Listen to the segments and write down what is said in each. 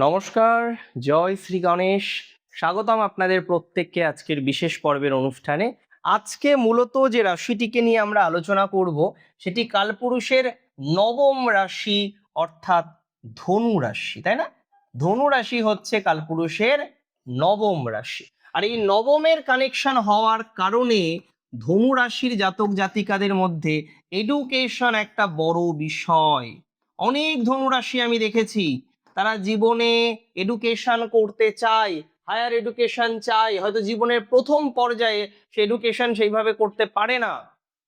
নমস্কার, জয় শ্রী গণেশ। স্বাগতম আপনাদের প্রত্যেককে আজকের বিশেষ পর্বের অনুষ্ঠানে। আজকে মূলত যে রাশিটিকে নিয়ে আমরা আলোচনা করব সেটি কালপুরুষের নবম রাশি, অর্থাৎ ধনু রাশি, তাই না? ধনু রাশি হচ্ছে কালপুরুষের নবম রাশি। আর এই নবমের কানেকশন হওয়ার কারণে ধনু রাশির জাতক জাতিকাদের মধ্যে এডুকেশন একটা বড় বিষয়। অনেক ধনু রাশি আমি দেখেছি তারা জীবনে এডুকেশন করতে চায়, হায়ার এডুকেশন চায়, হয়তো জীবনের প্রথম পর্যায়ে সে এডুকেশন সেইভাবে করতে পারে না,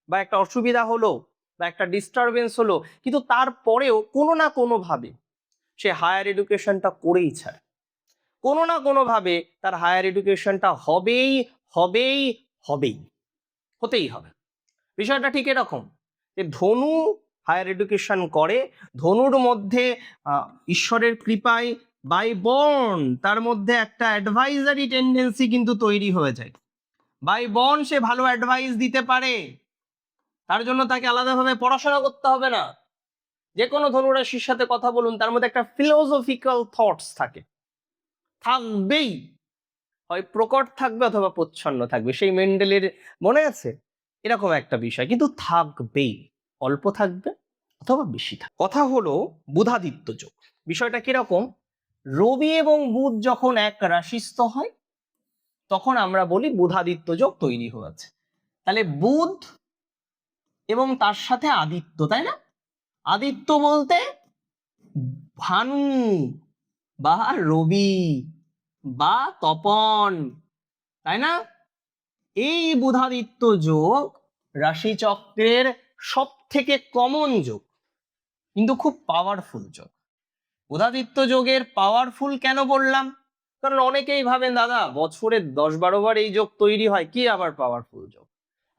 বা একটা অসুবিধা হলো বা একটা ডিস্টারবেন্স হলো, কিন্তু তারপরেও কোনো না কোনোভাবে সে হায়ার এডুকেশনটা করেই ছাড়ে। কোনো না কোনোভাবে তার হায়ার এডুকেশনটা হবেই হবেই হবেই, হতেই হবে। বিষয়টা ঠিক এরকম যে ধনু হায়ার এডুকেশন করে, ধনুর মধ্যে ঈশ্বরের কৃপায় বাই বর্ন তার মধ্যে একটা অ্যাডভাইজারি টেন্ডেন্সি কিন্তু তৈরি হয়ে যায়। বাই বর্ন সে ভালো অ্যাডভাইস দিতে পারে, তার জন্য তাকে আলাদাভাবে পড়াশোনা করতে হবে না। যে কোনো ধনুরাশির সাথে কথা বলুন, তার মধ্যে একটা ফিলোসফিক্যাল থটস থাকে, থাকবেই, হয় প্রকট থাকবে অথবা প্রচ্ছন্ন থাকবে। সেই মেন্ডেলের মনে আছে এরকম একটা বিষয়, কিন্তু থাকবেই, অল্প থাকবে অথবা বেশি থাকবে। কথা হলো বুধাদিত্য যোগ। বিষয়টা কিরকম? রবি এবং বুধ যখন এক রাশিস্থ হয় তখন আমরা বলি বুধাদিত্য যোগ তৈরি হয়েছে। তাহলে বুধ এবং তার সাথে আদিত্য, তাই না? আদিত্য বলতে ভানু বা রবি বা তপন, তাই না? এই বুধাদিত্য যোগ রাশিচক্রের সব থেকে কমন যোগ, কিন্তু খুব পাওয়ারফুল যোগ। বুধাদিত্য যোগের পাওয়ারফুল কেন বললাম? কারণ অনেকেই ভাবেন দাদা বছরে 10-12 বার এই যোগ তৈরি হয়, কি আবার পাওয়ারফুল যোগ?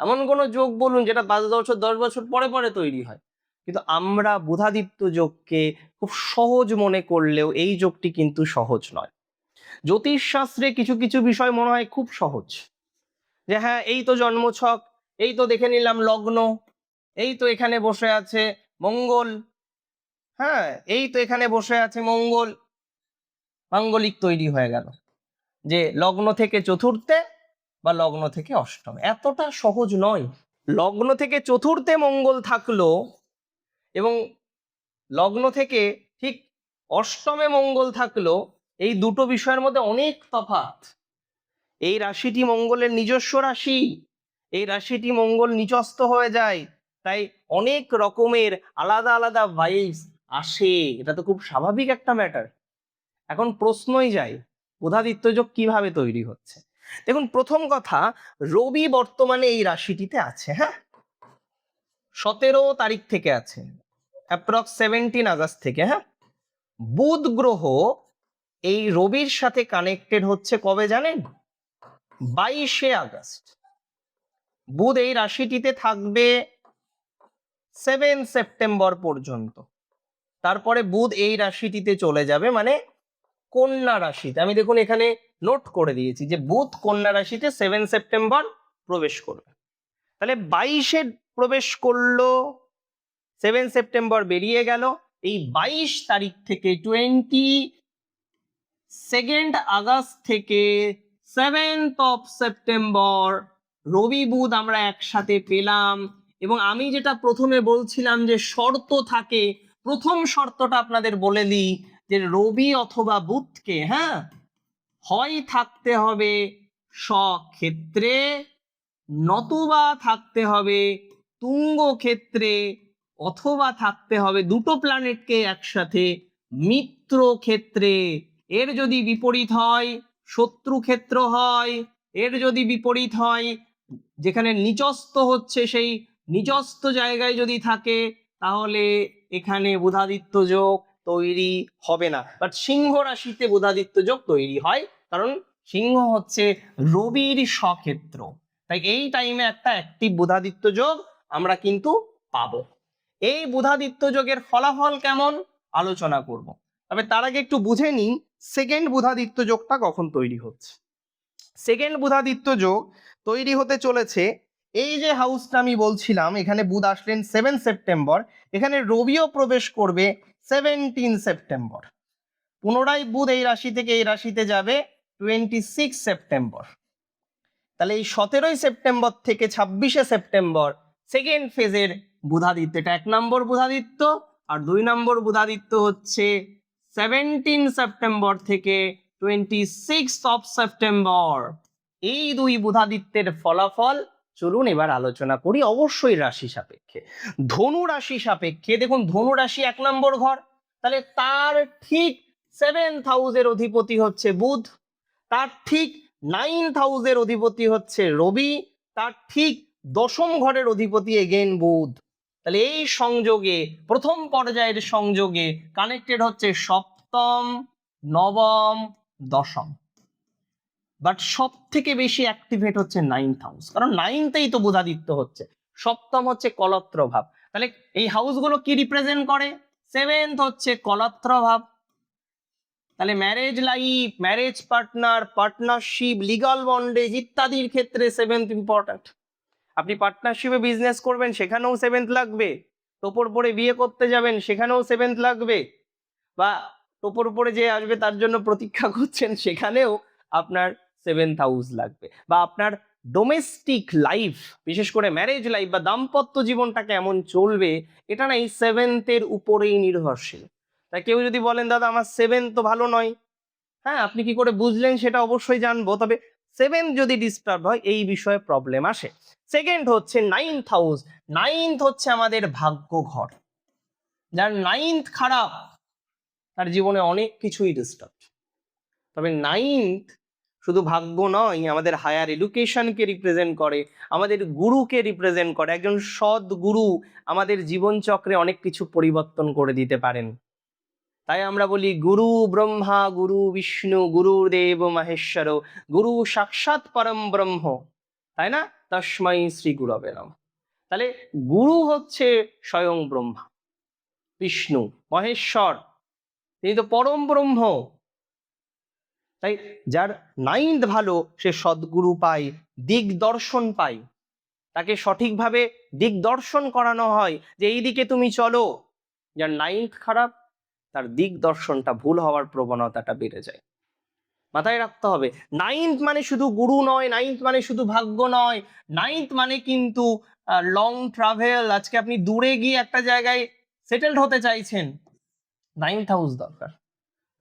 এমন কোনো যোগ বলুন যেটা 5 বছর 10 বছর পরে পরে তৈরি হয়। কিন্তু আমরা বুধাদিত্য যোগকে খুব সহজ মনে করলেও এই যোগটি কিন্তু সহজ নয়। জ্যোতিষশাস্ত্রে কিছু কিছু বিষয় মনে হয় খুব সহজ, যে হ্যাঁ এই তো জন্মছক, এই তো দেখে নিলাম লগ্ন, এই তো এখানে বসে আছে মঙ্গল, হ্যাঁ এই তো এখানে বসে আছে মঙ্গল, মাঙ্গলিক তৈরি হয়ে গেল। যে লগ্ন থেকে চতুর্থে বা লগ্ন থেকে অষ্টমে, এতটা সহজ নয়। লগ্ন থেকে চতুর্থে মঙ্গল থাকলো এবং লগ্ন থেকে ঠিক অষ্টমে মঙ্গল থাকলো, এই দুটো বিষয়ের মধ্যে অনেক তফাৎ। এই রাশিটি মঙ্গলের নিজস্ব রাশি, এই রাশিটি মঙ্গল নিচস্থ হয়ে যায়, তাই অনেক রকমের আলাদা আলাদা ভাইবস আসে। এটা তো খুব স্বাভাবিক একটা ম্যাটার। এখন প্রশ্নই যায় বুধাদিত্য যোগ কিভাবে তৈরি হচ্ছে। দেখুন, প্রথম কথা, রবি বর্তমানে এই রাশিটিতে আছে, হ্যাঁ 17 তারিখ থেকে আছে, অ্যাপ্রক্স 17 আগস্ট থেকে। হ্যাঁ, বুধ গ্রহ এই রবির সাথে কানেক্টেড হচ্ছে কবে জানেন? 22শে আগস্ট। বুধ এই রাশিটিতে থাকবে 7 সেপ্টেম্বর পর্যন্ত, তারপরে বুধ এই রাশিটিতে চলে যাবে, মানে কন্যা রাশিতে। আমি দেখুন এখানে নোট করে দিয়েছি যে বুধ কন্যা রাশিতে 7 সেপ্টেম্বর প্রবেশ করবে। তাহলে 22-এ প্রবেশ করলো, 7 সেপ্টেম্বর বেরিয়ে গেল, এই 22 তারিখ থেকে 22 আগস্ট থেকে 7 সেপ্টেম্বর রবি বুধ আমরা একসাথে পেলাম। এবং আমি যেটা প্রথমে বলছিলাম যে শর্ত থাকে, প্রথম শর্তটা আপনাদের বলে দিই, যে রবি অথবা বুধকে, হ্যাঁ, হয় থাকতে হবে স্বক্ষেত্রে, নতুবা থাকতে হবে তুঙ্গ ক্ষেত্রে, অথবা থাকতে হবে দুটো প্ল্যানেটকে একসাথে মিত্র ক্ষেত্রে। এর যদি বিপরীত হয় শত্রু ক্ষেত্র হয়, এর যদি বিপরীত হয় যেখানে নিচস্থ হচ্ছে সেই নিচস্থ জায়গায় যদি থাকে, তাহলে এখানে বুধাদিত্য যোগ তৈরি হবে না। বাট সিংহ রাশিতে বুধাদিত্য যোগ তৈরি হয়, কারণ সিংহ হচ্ছে রবির স্বক্ষেত্র, তাই এই টাইমে একটা অ্যাক্টিভ বুধাদিত্য যোগ আমরা কিন্তু পাবো। এই বুধাদিত্য যোগের ফলাফল কেমন আলোচনা করব, তবে তার আগে একটু বুঝে নিই সেকেন্ড বুধাদিত্য যোগটা কখন তৈরি হচ্ছে। সেকেন্ড বুধাদিত্য যোগ তৈরি হতে চলেছে, এই যে হাউসটা আমি বলছিলাম, এখানে বুধ আসলেন 7 সেপ্টেম্বর, এখানে রবিও প্রবেশ করবে 17 সেপ্টেম্বর। পুনরায় বুধ এই রাশি থেকে এই রাশিতে যাবে 26 সেপ্টেম্বর। তাহলে এই 17 সেপ্টেম্বর থেকে 26 সেপ্টেম্বর সেকেন্ড ফেজের বুধাদিত্য, এটা 1 নম্বর বুধাদিত্য। আর 2 নম্বর বুধাদিত্য হচ্ছে 17 সেপ্টেম্বর থেকে 26 সেপ্টেম্বর। এই 2 বুধাদিত্যের ফলাফল চলুন এবার আলোচনা করি, অবশ্যই রাশি সাপেক্ষে। ধনু রাশি সাপেক্ষে দেখুন, ধনু রাশি 1 নম্বর ঘর, তাহলে তার ঠিক 7th হাউসের অধিপতি হচ্ছে বুধ, তার ঠিক 9th হাউসের অধিপতি হচ্ছে রবি, তার ঠিক 10ম ঘরের অধিপতি এগেন বুধ। তাহলে এই সংযোগে, প্রথম পর্যায়ের সংযোগে কানেক্টেড হচ্ছে 7ম, 9ম, 10ম। বাট সব থেকে বেশি অ্যাক্টিভেট হচ্ছে 9th হাউস, কারণ 9th-এই তো বুধাদিত্য হচ্ছে। 7ম হচ্ছে কলত্র ভাব। তাহলে এই হাউসগুলো কি রিপ্রেজেন্ট করে? 7th হচ্ছে কলত্র ভাব। তাহলে marriage life, marriage partner, partnership, legal bondage ইত্যাদির ক্ষেত্রে 7th ইম্পর্ট্যান্ট। আপনি পার্টনারশিপে বিজনেস করবেন, সেখানেও 7th লাগবে। টোপর পরে বিয়ে করতে যাবেন, সেখানেও 7th লাগবে। বা টোপর পরে যে আসবে তার জন্য প্রতীক্ষা করছেন, সেখানেও আপনার 7th হাউস লাগবে। বা আপনার ডোমেস্টিক লাইফ, বিশেষ করে ম্যারেজ লাইফ বা দাম্পত্য জীবনটা কেমন চলবে, এটা না এই 7th-এর উপরেই নির্ভরশীল। তাই কেউ যদি বলেন দাদা আমার 7th তো ভালো নয়, হ্যাঁ আপনি কি করে বুঝলেন সেটা অবশ্যই জানবো, তবে 7th যদি ডিস্টার্ব হয় এই বিষয়ে প্রবলেম আসে। সেকেন্ড হচ্ছে 9th হাউস। 9th হচ্ছে আমাদের ভাগ্য ঘর। যার 9th খারাপ তার জীবনে অনেক কিছুই ডিস্টার্ব। তবে 9th শুধু ভাগ্য নয়, আমাদের হায়ার এডুকেশনকে রিপ্রেজেন্ট করে, আমাদের গুরুকে রিপ্রেজেন্ট করে। একজন সৎ গুরু আমাদের জীবনচক্রে অনেক কিছু পরিবর্তন করে দিতে পারেন। তাই আমরা বলি গুরু ব্রহ্মা, গুরু বিষ্ণু, গুরুদেব মহেশ্বর, গুরু সাক্ষাৎ পরম ব্রহ্ম, তাই না? তস্মৈ শ্রী গুরবে নমঃ। তাহলে গুরু হচ্ছে স্বয়ং ব্রহ্মা, বিষ্ণু, মহেশ্বর, তিনি তো পরম ব্রহ্ম। তাই যার 9th ভালো সে সদ্গুরু পায়, দিগদর্শন পায়, তাকে সঠিকভাবে দিগদর্শন করানো হয় যে এই দিকে তুমি চলো। যার 9th খারাপ তার দিগদর্শনটা ভুল হওয়ার প্রবণতাটা বেড়ে যায়। মাথায় রাখতে হবে 9th মানে শুধু গুরু নয়, 9th মানে শুধু ভাগ্য নয়, 9th মানে কিন্তু লং ট্রাভেল। আজকে আপনি দূরে গিয়ে একটা জায়গায় সেটেলড হতে চাইছেন, 9th হাউস দরকার,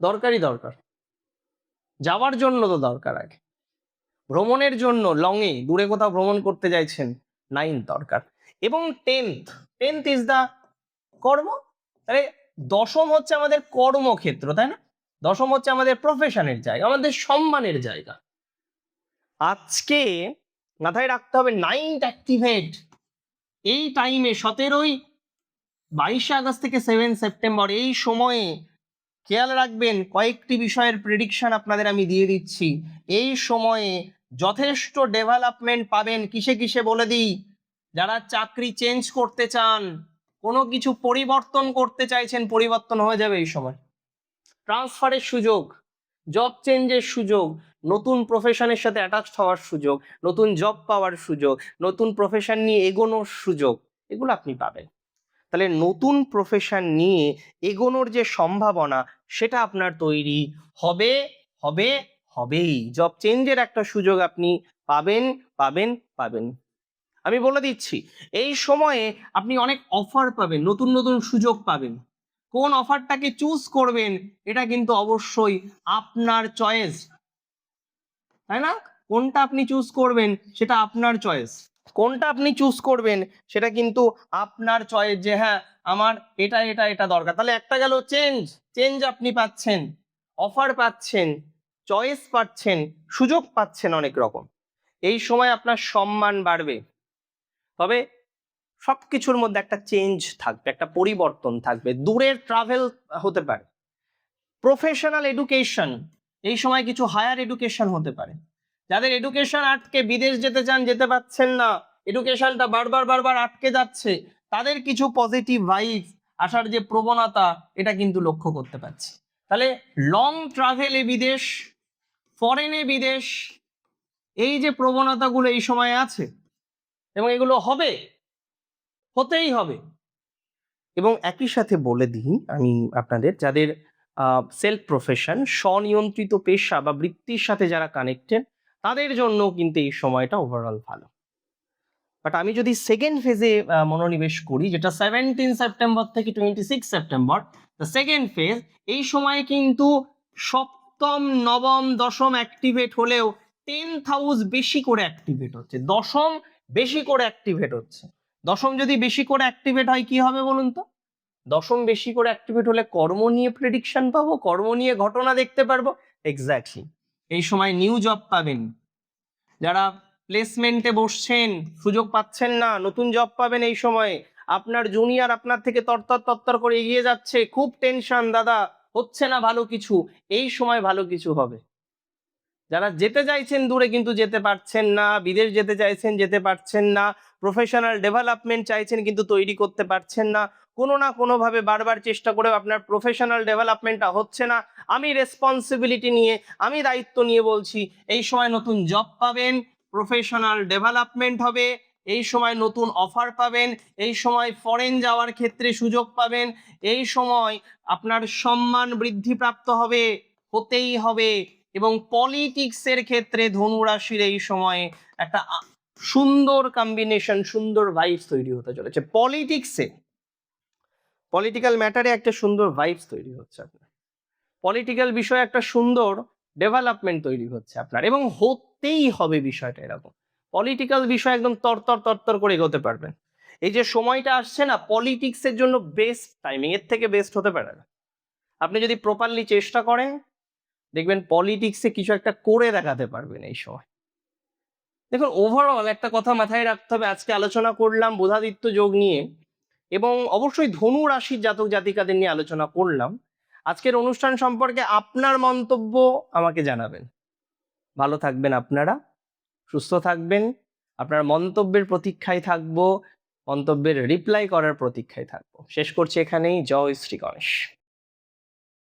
দরকারই দরকার। যাওয়ার জন্য তো দরকার, আগে ভ্রমণের জন্য লংয়ে দূরে কোথাও ভ্রমণ করতে চাইছেন, 9th দরকার। এবং 10th ইজ দা কর্ম। তাহলে 10ম হচ্ছে আমাদের কর্মক্ষেত্র, তাই না? 10ম হচ্ছে আমাদের প্রফেশনের জায়গা, আমাদের সম্মানের জায়গা। আজকে মাথায় রাখতে হবে 9th অ্যাক্টিভেট এই টাইমে, 22 আগস্ট থেকে 7 সেপ্টেম্বর, এই সময়ে খেয়াল রাখবেন কয়েকটি বিষয়ের প্রেডিকশন আপনাদের আমি দিয়ে দিচ্ছি। এই সময়ে যথেষ্ট ডেভেলপমেন্ট পাবেন। কিসে কিসে বলে দিই, যারা চাকরি চেঞ্জ করতে চান, কোনো কিছু পরিবর্তন করতে চাইছেন, পরিবর্তন হয়ে যাবে এই সময়। ট্রান্সফারের সুযোগ, জব চেঞ্জের সুযোগ, নতুন প্রফেশনের সাথে অ্যাটাচড হওয়ার সুযোগ, নতুন জব পাওয়ার সুযোগ, নতুন প্রফেশন নিয়ে এগোনোর সুযোগ, এগুলো আপনি পাবেন। তাহলে নতুন প্রফেশন নিয়ে এগোনোর যে সম্ভাবনা সেটা আপনার তৈরি হবে, হবে, হবেই। জব চেঞ্জের একটা সুযোগ আপনি পাবেন, পাবেন, পাবেন। আমি বলে দিচ্ছি এই সময়ে আপনি অনেক অফার পাবেন, নতুন নতুন সুযোগ পাবেন। কোন অফারটাকে চুজ করবেন এটা কিন্তু অবশ্যই আপনার চয়েস, তাই না? কোনটা আপনি চুজ করবেন সেটা আপনার চয়েস। কোনটা আপনি চুজ করবেন সেটা কিন্তু আপনার চয়েস, যে হ্যাঁ আমার এটা এটা এটা দরকার। তাহলে একটা গেল চেঞ্জ আপনি পাচ্ছেন, অফার পাচ্ছেন, চয়েস পাচ্ছেন, সুযোগ পাচ্ছেন অনেক রকম। এই সময় আপনার সম্মান বাড়বে। তবে সবকিছুর মধ্যে একটা চেঞ্জ থাকবে, একটা পরিবর্তন থাকবে। দূরের ট্রাভেল হতে পারে, প্রফেশনাল এডুকেশন, এই সময় কিছু হায়ার এডুকেশন হতে পারে। যাদের এডুকেশন আটকে বিদেশ যেতে চান, যেতে পারছেন না, এডুকেশনটা বারবার আটকে যাচ্ছে, তাদের কিছু পজিটিভ ভাইবস আসার যে প্রবণতা এটা কিন্তু লক্ষ্য করতে পারছি। তাহলে লং ট্রাভেলে বিদেশ, ফরেনে বিদেশ, এই যে প্রবণতাগুলো এই সময় আছে এবং এগুলো হবে, হতেই হবে। এবং একই সাথে বলে দিই আমি আপনাদের, যাদের সেলফ প্রফেশন, স্বনিয়ন্ত্রিত পেশা বা বৃত্তির সাথে যারা কানেক্টেড, তাদের জন্য কিন্তু এই সময়টা ওভারঅল ভালো। বাট আমি যদি সেকেন্ড ফেজে মনোনিবেশ করি, যেটা 17 সেপ্টেম্বর থেকে 26 সেপ্টেম্বর, দ্য সেকেন্ড ফেজ, এই সময় কিন্তু সপ্তম, নবম, দশম অ্যাক্টিভেট হলেও 10th হাউস বেশি করে অ্যাক্টিভেট হচ্ছে, দশম বেশি করে অ্যাক্টিভেট হচ্ছে। দশম যদি বেশি করে অ্যাক্টিভেট হয় কি হবে বলুন তো? দশম বেশি করে অ্যাক্টিভেট হলে কর্ম নিয়ে প্রেডিকশন পাবো, কর্ম নিয়ে ঘটনা দেখতে পারবো। এক্স্যাক্টলি, এই সময় নিউ জব পাবেন। যারা প্লেসমেন্টে বসছেন, সুযোগ পাচ্ছেন না, নতুন জব পাবেন এই সময়ে। আপনার জুনিয়র আপনার থেকে তরতর করে এগিয়ে যাচ্ছে, খুব টেনশন, দাদা হচ্ছে না ভালো কিছু, এই সময় ভালো কিছু হবে। যারা যেতে চাইছেন দূরে কিন্তু যেতে পারছেন না, বিদেশ যেতে চাইছেন যেতে পারছেন না, প্রফেশনাল ডেভেলপমেন্ট চাইছেন কিন্তু তৈরি করতে পারছেন না, কোনো না কোনোভাবে বারবার চেষ্টা করেও আপনার প্রফেশনাল ডেভেলপমেন্টটা হচ্ছে না, আমি রেসপন্সিবিলিটি নিয়ে, আমি দায়িত্ব নিয়ে বলছি, এই সময় নতুন জব পাবেন, প্রফেশনাল ডেভেলপমেন্ট হবে, এই সময় নতুন অফার পাবেন, এই সময় ফরেন যাওয়ার ক্ষেত্রে সুযোগ পাবেন, এই সময় আপনার সম্মান বৃদ্ধিপ্রাপ্ত হবে, হতেই হবে। এবং পলিটিক্সের ক্ষেত্রে ধনু রাশির এই সময়ে একটা সুন্দর কম্বিনেশন, সুন্দর ভাইবস তৈরি হতে চলেছে। পলিটিক্সে, পলিটিক্যাল ম্যাটারে একটা সুন্দর ভাইবস তৈরি হচ্ছে আপনার, পলিটিক্যাল বিষয়ে একটা সুন্দর ডেভেলপমেন্ট তৈরি হচ্ছে আপনার, এবং হতেই হবে বিষয়টা এরকম। পলিটিক্যাল বিষয় একদম তরতর করে এগোতে পারবেন। এই যে সময়টা আসছে না, পলিটিক্সের জন্য বেস্ট টাইমিং, এর থেকে বেস্ট হতে পারে না। আপনি যদি প্রপারলি চেষ্টা করেন, দেখবেন পলিটিক্সে কিছু একটা করে দেখাতে পারবেন এই সময়। দেখুন, ওভারঅল একটা কথা মাথায় রাখতে হবে, আজকে আলোচনা করলাম বুধাদিত্য যোগ নিয়ে, এবং অবশ্যই ধনু রাশির জাতক জাতিকাদের নিয়ে আলোচনা করলাম। আজকের অনুষ্ঠান সম্পর্কে আপনার মন্তব্য আমাকে জানাবেন। ভালো থাকবেন আপনারা, সুস্থ থাকবেন, আপনার মন্তব্যের প্রতীক্ষায় থাকবো, মন্তব্যের রিপ্লাই করার প্রতীক্ষায় থাকবো। শেষ করছি এখানেই। জয় শ্রী গণেশ।